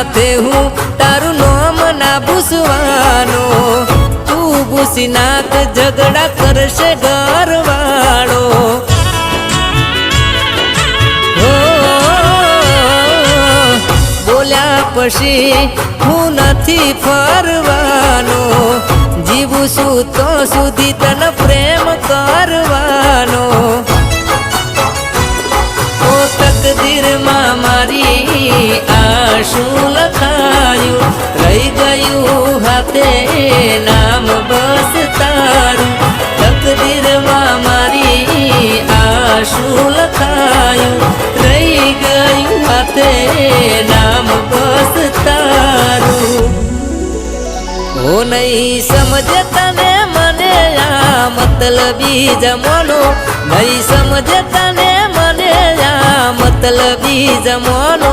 હાથે હું તારું નામ ના ભૂસવાનો, તું ભૂસી નાખ ઝઘડા કરશે ઘરવાળો। બોલ્યા પછી હું નથી ફરવાનો, જીવું છું તો સુધી તને પ્રેમ કરવાનો। ઓ તકદીરમાં મારી આ શું લખાયું, રહી ગયું હાથે નામ બસ તારું। તકદીરમાં મારી આ શું લખાયું, રહી ગયું હાથે નામ બસ તારું। હો નહીં સમજે તને મને આ મતલબી જમાનો, નહીં સમજે તને મને આ મતલબી જમાનો।